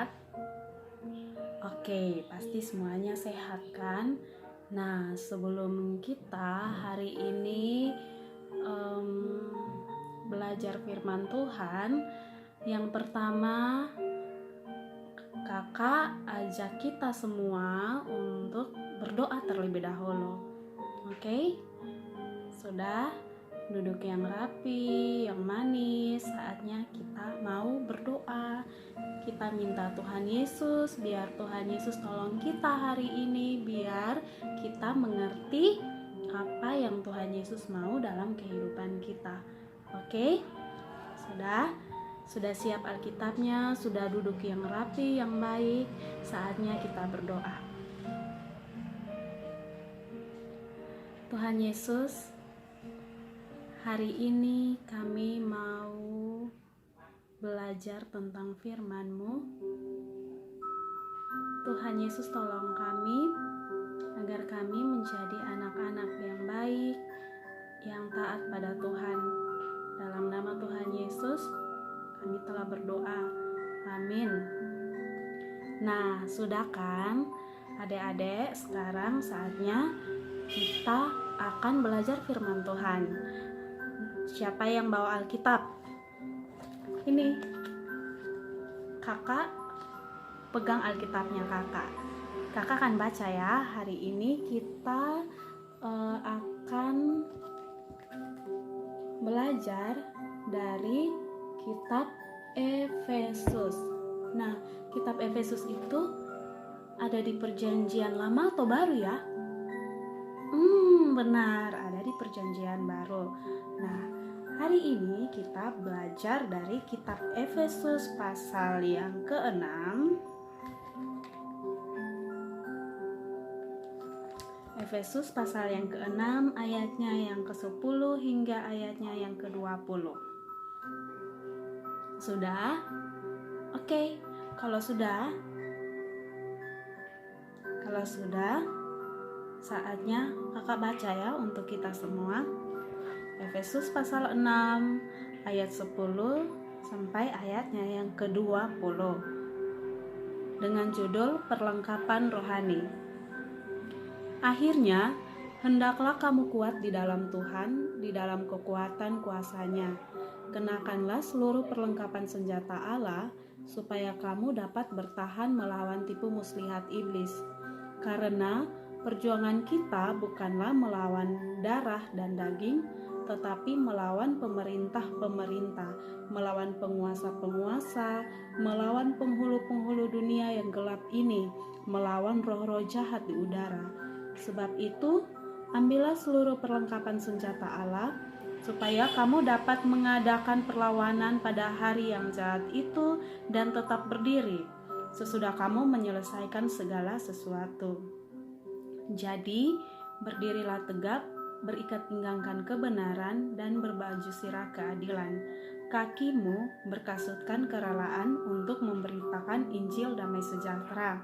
sehat? Oke, pasti semuanya sehat kan? Nah, sebelum kita hari ini belajar firman Tuhan, yang pertama kakak ajak kita semua untuk berdoa terlebih dahulu. Oke? Sudah? Duduk yang rapi, yang manis. Saatnya kita mau berdoa. Kita minta Tuhan Yesus, biar Tuhan Yesus tolong kita hari ini, biar kita mengerti apa yang Tuhan Yesus mau dalam kehidupan kita. Oke? Sudah? Sudah siap Alkitabnya? Sudah duduk yang rapi, yang baik? Saatnya kita berdoa. Tuhan Yesus, hari ini kami mau belajar tentang firman-Mu. Tuhan Yesus tolong kami agar kami menjadi anak-anak yang baik, yang taat pada Tuhan. Dalam nama Tuhan Yesus kami telah berdoa. Amin. Nah, sudah kan adik-adik, sekarang saatnya kita akan belajar firman Tuhan. Siapa yang bawa Alkitab? Ini kakak pegang Alkitabnya kakak. Kakak akan baca ya. Hari ini kita akan belajar dari kitab Efesus. Nah, kitab Efesus itu ada di perjanjian lama atau baru ya? Benar, ada di perjanjian baru. Nah, hari ini kita belajar dari kitab Efesus pasal yang ke-6. Efesus pasal yang ke-6 ayatnya yang ke-10 hingga ayatnya yang ke-20. Sudah? Oke, kalau sudah, saatnya kakak baca ya untuk kita semua. Efesus pasal 6 ayat 10 sampai ayatnya yang ke-20 dengan judul perlengkapan rohani. Akhirnya, hendaklah kamu kuat di dalam Tuhan, di dalam kekuatan kuasa-Nya. Kenakanlah seluruh perlengkapan senjata Allah, supaya kamu dapat bertahan melawan tipu muslihat iblis. Karena perjuangan kita bukanlah melawan darah dan daging, tetapi melawan pemerintah-pemerintah, melawan penguasa-penguasa, melawan penghulu-penghulu dunia yang gelap ini, melawan roh-roh jahat di udara. Sebab itu, ambillah seluruh perlengkapan senjata Allah, supaya kamu dapat mengadakan perlawanan pada hari yang jahat itu dan tetap berdiri, sesudah kamu menyelesaikan segala sesuatu. Jadi, berdirilah tegak, berikat pinggangkan kebenaran, dan berbaju sirah keadilan. Kakimu berkasutkan kerelaan untuk memberitakan Injil damai sejahtera.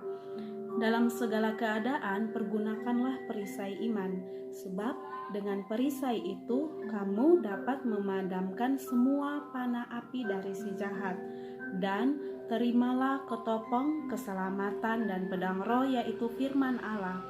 Dalam segala keadaan, pergunakanlah perisai iman, sebab dengan perisai itu kamu dapat memadamkan semua panah api dari si jahat. Dan terimalah ketopong keselamatan dan pedang roh, yaitu firman Allah.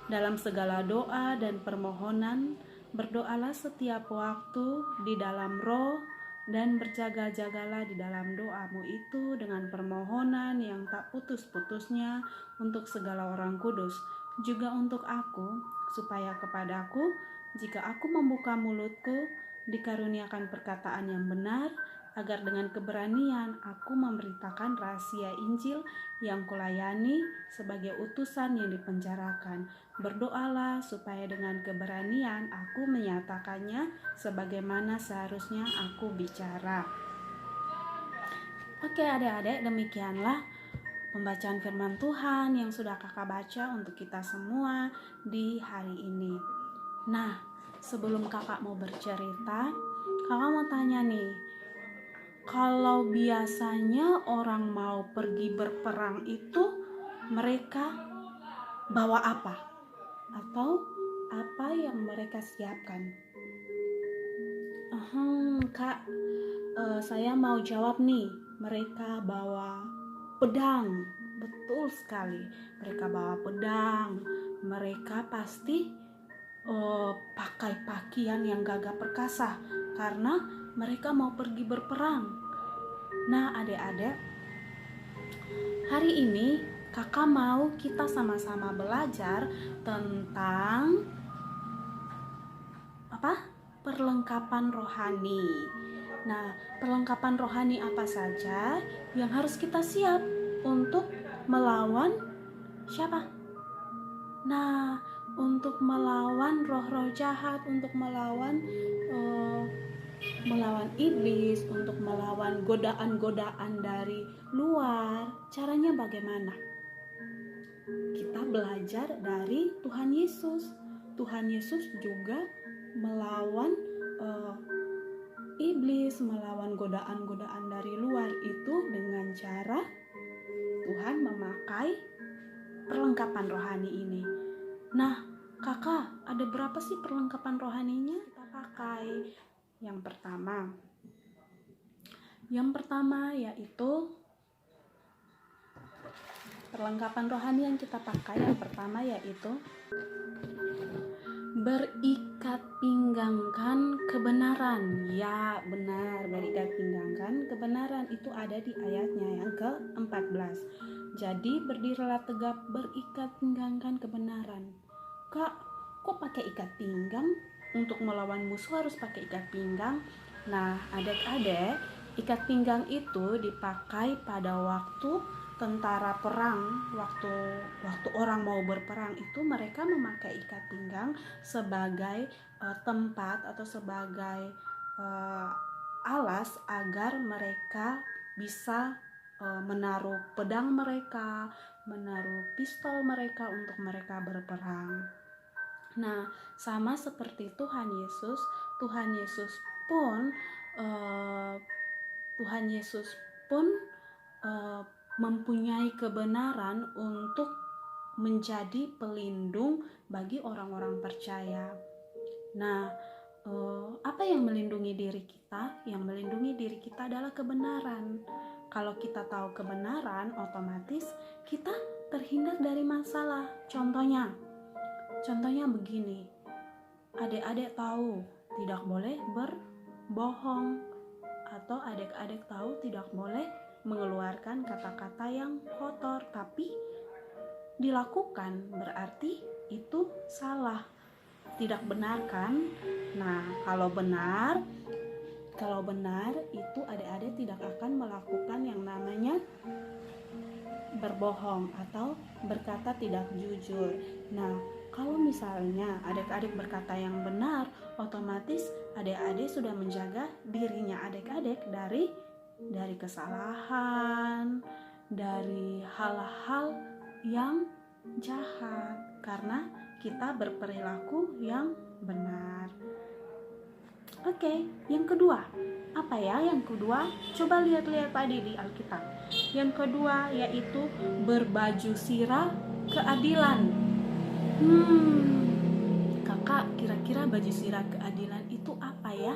Dalam segala doa dan permohonan, berdoalah setiap waktu di dalam roh, dan berjaga-jagalah di dalam doamu itu dengan permohonan yang tak putus-putusnya untuk segala orang kudus, juga untuk aku, supaya kepadaku, jika aku membuka mulutku, dikaruniakan perkataan yang benar, agar dengan keberanian aku memberitakan rahasia Injil yang kulayani sebagai utusan yang dipenjarakan. Berdoalah supaya dengan keberanian aku menyatakannya sebagaimana seharusnya aku bicara. Oke adik-adik, demikianlah pembacaan firman Tuhan yang sudah kakak baca untuk kita semua di hari ini. Nah, sebelum kakak mau bercerita, kakak mau tanya nih, kalau biasanya orang mau pergi berperang itu mereka bawa apa? Atau apa yang mereka siapkan? Kak, saya mau jawab nih, mereka bawa pedang. Betul sekali, mereka bawa pedang. Mereka pasti pakai pakaian yang gagah perkasa karena mereka mau pergi berperang. Nah, adik-adik, hari ini kakak mau kita sama-sama belajar tentang perlengkapan rohani. Nah, perlengkapan rohani apa saja yang harus kita siap untuk melawan siapa? Nah, untuk melawan roh-roh jahat, untuk melawan iblis, untuk melawan godaan-godaan dari luar. Caranya bagaimana? Kita belajar dari Tuhan Yesus. Tuhan Yesus juga melawan iblis, melawan godaan-godaan dari luar itu dengan cara Tuhan memakai perlengkapan rohani ini. Nah, kakak, ada berapa sih perlengkapan rohaninya kita pakai? Yang pertama yaitu perlengkapan rohani yang kita pakai. Yang pertama yaitu berikat pinggangkan kebenaran. Ya, benar, berikat pinggangkan kebenaran itu ada di ayatnya yang ke-14. Jadi berdirilah tegap, berikat pinggangkan kebenaran. Kak, kok pakai ikat pinggang? Untuk melawan musuh harus pakai ikat pinggang. Nah, adik-adik, ikat pinggang itu dipakai pada waktu tentara perang, waktu orang mau berperang itu mereka memakai ikat pinggang sebagai tempat atau sebagai alas agar mereka bisa menaruh pedang mereka, menaruh pistol mereka untuk mereka berperang. Nah, sama seperti Tuhan Yesus pun mempunyai kebenaran untuk menjadi pelindung bagi orang-orang percaya. Nah, apa yang melindungi diri kita? Yang melindungi diri kita adalah kebenaran. Kalau kita tahu kebenaran, otomatis kita terhindar dari masalah. Contohnya begini, adik-adik tahu tidak boleh berbohong, atau adik-adik tahu tidak boleh mengeluarkan kata-kata yang kotor, tapi dilakukan berarti itu salah, tidak benar kan? Nah, kalau benar itu adik-adik tidak akan melakukan yang namanya berbohong atau berkata tidak jujur. Nah, kalau misalnya adik-adik berkata yang benar, otomatis adik-adik sudah menjaga dirinya adik-adik dari kesalahan, dari hal-hal yang jahat, karena kita berperilaku yang benar. Oke, yang kedua, apa ya yang kedua? Coba lihat-lihat tadi di Alkitab. Yang kedua yaitu berbaju sirah keadilan. Kakak, kira-kira baju sirah keadilan itu apa ya?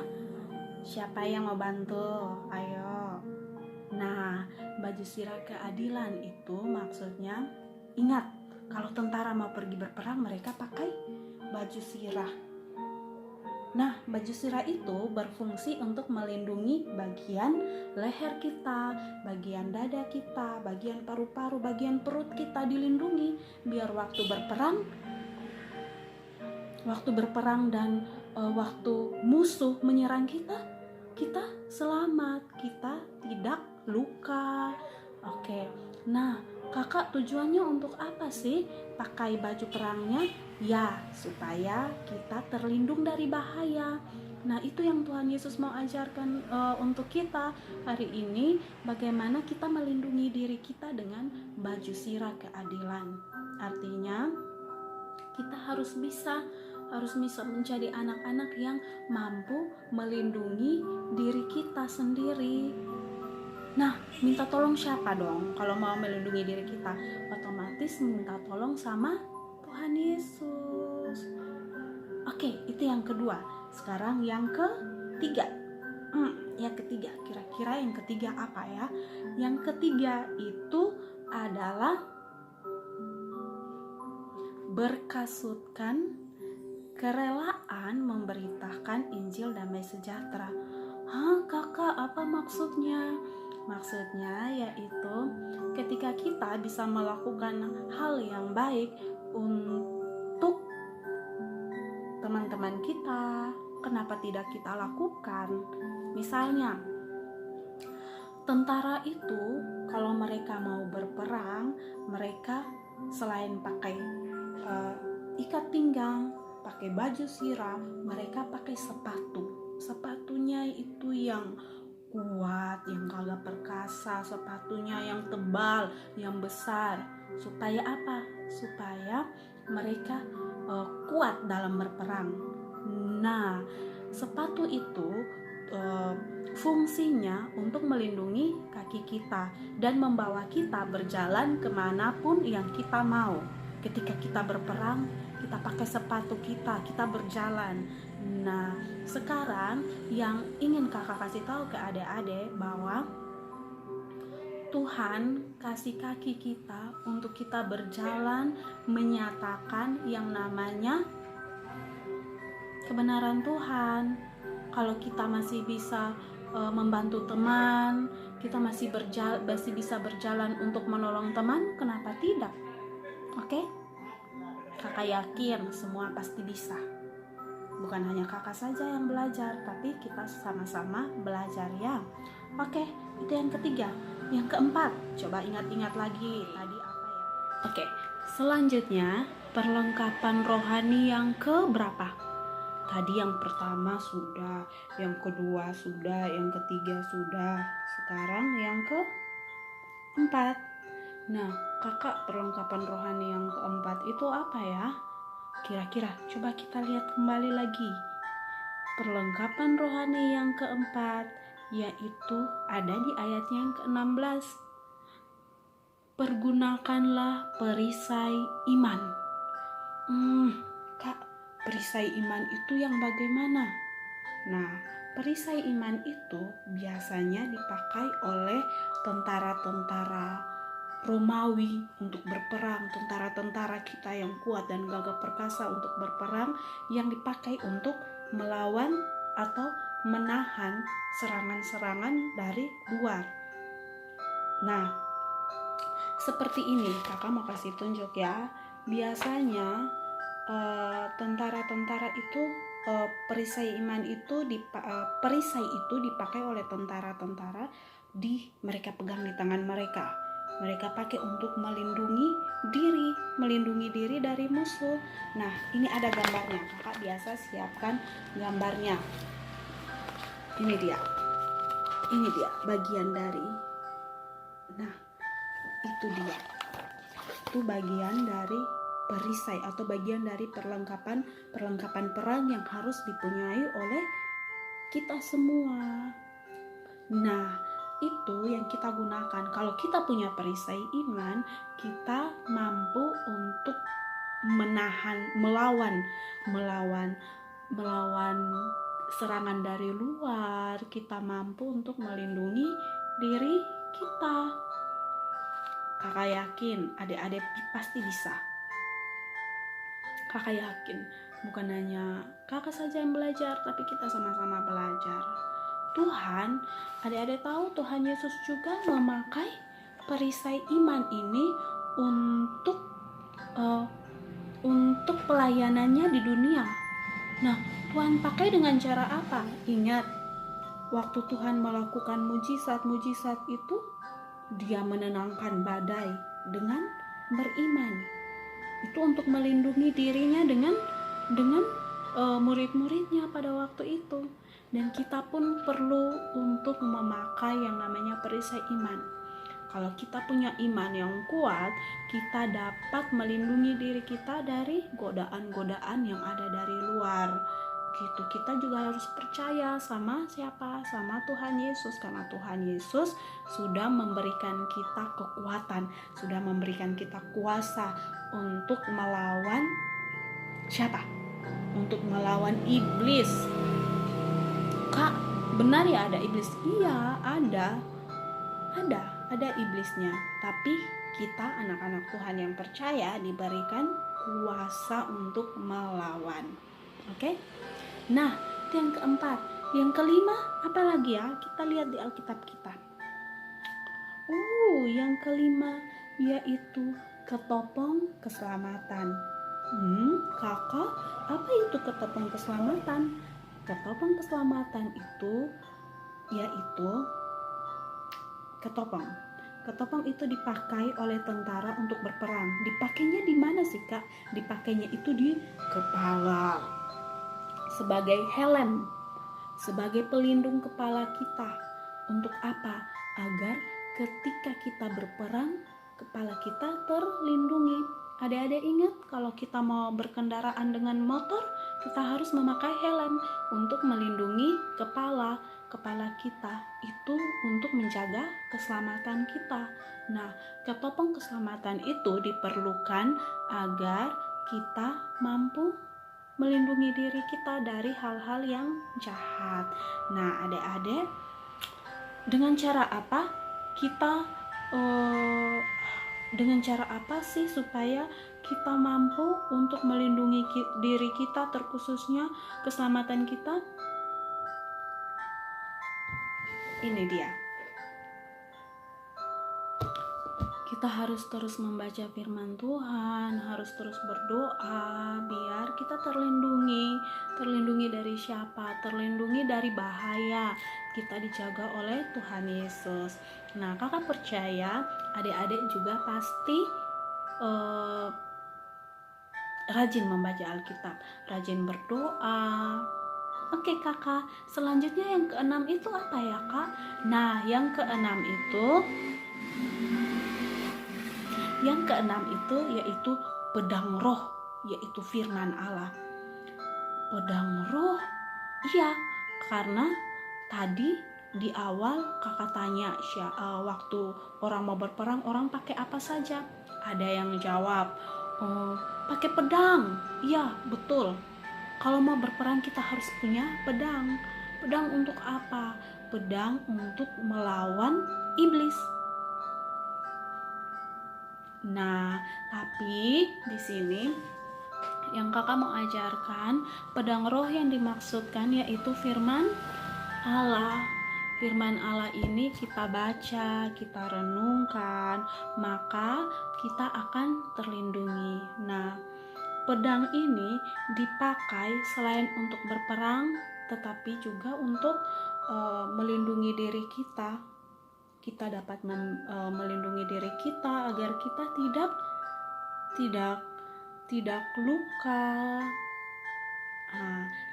Siapa yang mau bantu? Ayo. Nah, baju sirah keadilan itu maksudnya, ingat, kalau tentara mau pergi berperang mereka pakai baju sirah. Nah, baju sirah itu berfungsi untuk melindungi bagian leher kita, bagian dada kita, bagian paru-paru, bagian perut kita dilindungi, biar waktu berperang dan waktu musuh menyerang kita selamat, kita tidak luka. Oke. Nah, kakak, tujuannya untuk apa sih pakai baju perangnya? Ya, supaya kita terlindung dari bahaya. Nah, itu yang Tuhan Yesus mau ajarkan untuk kita hari ini, bagaimana kita melindungi diri kita dengan baju sirah keadilan. Artinya, kita harus bisa menjadi anak-anak yang mampu melindungi diri kita sendiri. Nah, minta tolong siapa dong kalau mau melindungi diri kita? Otomatis minta tolong sama Tuhan Yesus. Oke, itu yang kedua. Sekarang yang ketiga. Kira-kira yang ketiga apa ya? Yang ketiga itu adalah berkasutkan kerelaan memberitakan Injil damai sejahtera. Kakak, apa maksudnya? Maksudnya yaitu ketika kita bisa melakukan hal yang baik untuk teman-teman kita, kenapa tidak kita lakukan? Misalnya, tentara itu kalau mereka mau berperang, mereka selain pakai ikat pinggang, pakai baju sirah, mereka pakai sepatu. Sepatunya itu yang kuat, yang kagak perkasa, sepatunya yang tebal, yang besar. Supaya apa? Supaya mereka kuat dalam berperang. Nah, sepatu itu fungsinya untuk melindungi kaki kita dan membawa kita berjalan kemanapun yang kita mau. Ketika kita berperang, kita pakai sepatu kita berjalan. Nah, sekarang yang ingin kakak kasih tahu ke adik-adik bahwa Tuhan kasih kaki kita untuk kita berjalan menyatakan yang namanya kebenaran Tuhan. Kalau kita masih bisa membantu teman, kita masih bisa berjalan untuk menolong teman, kenapa tidak? Oke? Kakak yakin semua pasti bisa. Bukan hanya kakak saja yang belajar, tapi kita sama-sama belajar ya. Oke, itu yang ketiga. Yang keempat, coba ingat-ingat lagi tadi apa ya? Oke, selanjutnya perlengkapan rohani yang keberapa? Tadi yang pertama sudah, yang kedua sudah, yang ketiga sudah. Sekarang yang keempat. Nah, kakak, perlengkapan rohani yang keempat itu apa ya? Kira-kira coba kita lihat kembali lagi. Perlengkapan rohani yang keempat yaitu ada di ayatnya yang ke-16. Pergunakanlah perisai iman. Kak, perisai iman itu yang bagaimana? Nah, perisai iman itu biasanya dipakai oleh tentara-tentara Romawi untuk berperang, tentara-tentara kita yang kuat dan gagah perkasa untuk berperang, yang dipakai untuk melawan atau menahan serangan-serangan dari luar. Nah, seperti ini, kakak mau kasih tunjuk ya. Biasanya tentara-tentara itu perisai itu dipakai oleh tentara-tentara mereka pegang di tangan mereka. Mereka pakai untuk melindungi diri dari musuh. Nah, ini ada gambarnya. Kakak biasa siapkan gambarnya. Ini dia bagian dari. Nah, itu dia. Itu bagian dari perisai atau bagian dari perlengkapan perang yang harus dipunyai oleh kita semua. Nah, itu yang kita gunakan. Kalau kita punya perisai iman, kita mampu untuk melawan serangan dari luar. Kita mampu untuk melindungi diri kita. Kakak yakin adik-adik pasti bisa. Kakak yakin bukan hanya kakak saja yang belajar, tapi kita sama-sama belajar. Tuhan, adik-adik tahu Tuhan Yesus juga memakai perisai iman ini untuk pelayanannya di dunia. Nah, Tuhan pakai dengan cara apa? Ingat, waktu Tuhan melakukan mujizat-mujizat itu, dia menenangkan badai dengan beriman. Itu untuk melindungi dirinya dengan murid-muridnya pada waktu itu. Dan kita pun perlu untuk memakai yang namanya perisai iman. Kalau kita punya iman yang kuat, kita dapat melindungi diri kita dari godaan-godaan yang ada dari luar. Gitu. Kita juga harus percaya sama siapa? Sama Tuhan Yesus, karena Tuhan Yesus sudah memberikan kita kekuatan, sudah memberikan kita kuasa untuk melawan siapa? Untuk melawan iblis. Kak, benar ya ada iblis? Iya, ada iblisnya. Tapi kita anak-anak Tuhan yang percaya diberikan kuasa untuk melawan. Oke? Nah, itu yang keempat. Yang kelima, apa lagi ya? Kita lihat di Alkitab kita. Yang kelima yaitu ketopong keselamatan. Kakak, apa itu ketopong keselamatan? Ketopong keselamatan itu yaitu ketopong. Ketopong itu dipakai oleh tentara untuk berperang. Dipakainya di mana sih, Kak? Dipakainya itu di kepala. Sebagai helm, sebagai pelindung kepala kita. Untuk apa? Agar ketika kita berperang, kepala kita terlindungi. Adik-adik ingat, kalau kita mau berkendaraan dengan motor, kita harus memakai helm untuk melindungi kepala kita, itu untuk menjaga keselamatan kita. Nah, ketopong keselamatan itu diperlukan agar kita mampu melindungi diri kita dari hal-hal yang jahat. Nah, adik-adik, dengan cara apa sih supaya kita mampu untuk melindungi diri kita, terkhususnya keselamatan kita? Ini dia. Kita harus terus membaca firman Tuhan, harus terus berdoa biar kita terlindungi dari siapa? Terlindungi dari bahaya. Kita dijaga oleh Tuhan Yesus. Nah, kakak percaya adik-adik juga pasti rajin membaca Alkitab, rajin berdoa. Oke kakak, selanjutnya yang keenam itu apa ya kak? Nah, yang keenam itu yaitu pedang roh, yaitu firman Allah. Pedang roh, iya, karena tadi di awal kakak tanya waktu orang mau berperang, orang pakai apa saja? Ada yang jawab, pakai pedang. Iya, betul. Kalau mau berperang kita harus punya pedang. Pedang untuk apa? Pedang untuk melawan iblis. Nah, tapi di sini yang kakak mau ajarkan, pedang roh yang dimaksudkan yaitu firman Allah. Firman Allah ini kita baca, kita renungkan, maka kita akan terlindungi. Nah, pedang ini dipakai selain untuk berperang, tetapi juga untuk melindungi diri kita. Kita dapat melindungi diri kita agar kita tidak luka.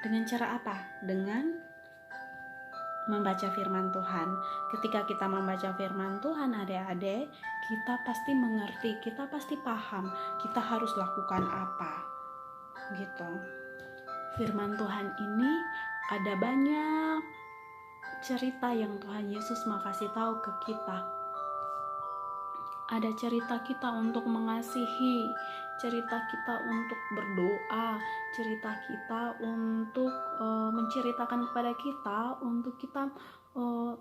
Dengan cara apa? Dengan membaca firman Tuhan. Ketika kita membaca firman Tuhan, adik-adik, kita pasti mengerti, kita pasti paham, kita harus lakukan apa. Gitu. Firman Tuhan ini ada banyak cerita yang Tuhan Yesus mau kasih tahu ke kita. Ada cerita kita untuk mengasihi, cerita kita untuk berdoa, cerita kita untuk menceritakan kepada kita, untuk kita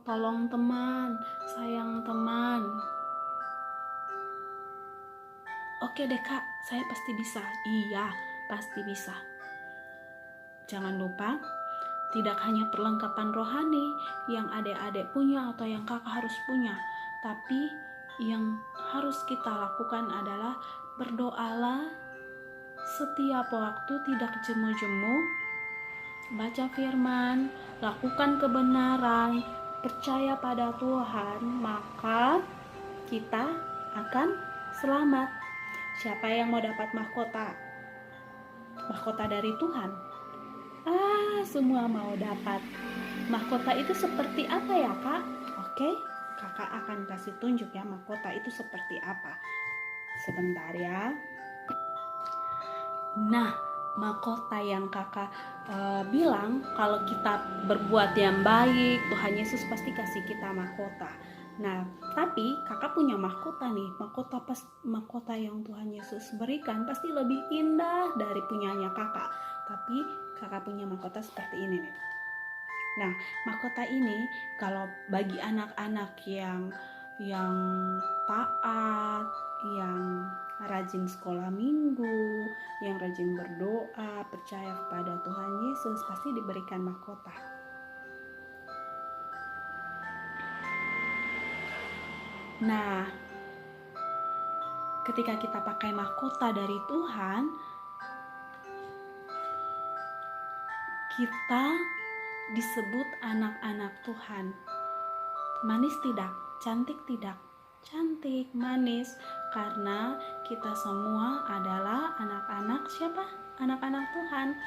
tolong teman, sayang teman. Oke deh kak, saya pasti bisa. Iya, pasti bisa. Jangan lupa, tidak hanya perlengkapan rohani yang adik-adik punya atau yang kakak harus punya, tapi yang harus kita lakukan adalah berdoalah setiap waktu, tidak jemu-jemu, baca firman, lakukan kebenaran, percaya pada Tuhan, maka kita akan selamat. Siapa yang mau dapat mahkota? Mahkota dari Tuhan. Semua mau dapat. Mahkota itu seperti apa ya kak? Oke, kakak akan kasih tunjuk ya mahkota itu seperti apa. Sebentar ya. Nah, mahkota yang kakak bilang, kalau kita berbuat yang baik, Tuhan Yesus pasti kasih kita mahkota. Nah, tapi kakak punya mahkota nih, mahkota yang Tuhan Yesus berikan pasti lebih indah dari punyanya kakak. Tapi kakak punya mahkota seperti ini nih. Nah, mahkota ini kalau bagi anak-anak yang taat, rajin sekolah minggu, yang rajin berdoa, percaya kepada Tuhan Yesus, pasti diberikan mahkota. Nah, ketika kita pakai mahkota dari Tuhan, kita disebut anak-anak Tuhan. Manis tidak? Cantik tidak? Cantik, manis, karena kita semua adalah anak-anak siapa? Anak-anak Tuhan.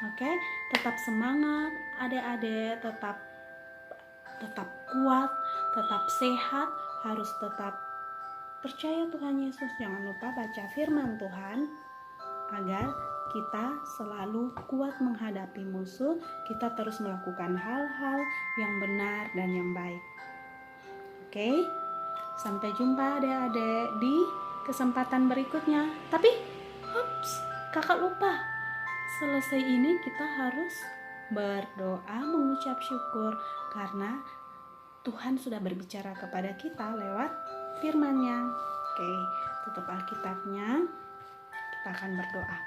Oke, tetap semangat adik-adik, tetap kuat, tetap sehat, harus tetap percaya Tuhan Yesus. Jangan lupa baca firman Tuhan agar kita selalu kuat menghadapi musuh. Kita terus melakukan hal-hal yang benar dan yang baik. Oke, sampai jumpa adik-adik di kesempatan berikutnya. Tapi, kakak lupa. Selesai ini kita harus berdoa mengucap syukur karena Tuhan sudah berbicara kepada kita lewat firman-Nya. Oke, tutup Alkitabnya. Kita akan berdoa.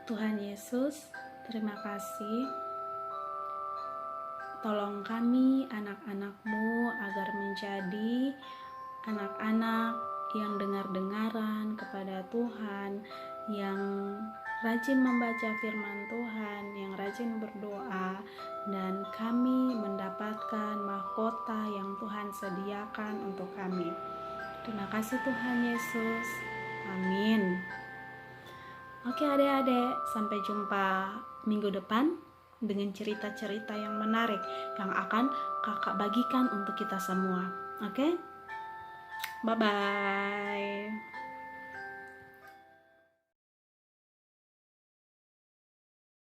Tuhan Yesus, terima kasih. Tolong kami anak-anak-Mu agar menjadi anak-anak yang dengar-dengaran kepada Tuhan, yang rajin membaca firman Tuhan, yang rajin berdoa, dan kami mendapatkan mahkota yang Tuhan sediakan untuk kami. Terima kasih Tuhan Yesus. Amin. Oke adik-adik, sampai jumpa minggu depan dengan cerita-cerita yang menarik yang akan kakak bagikan untuk kita semua. Oke? Bye-bye.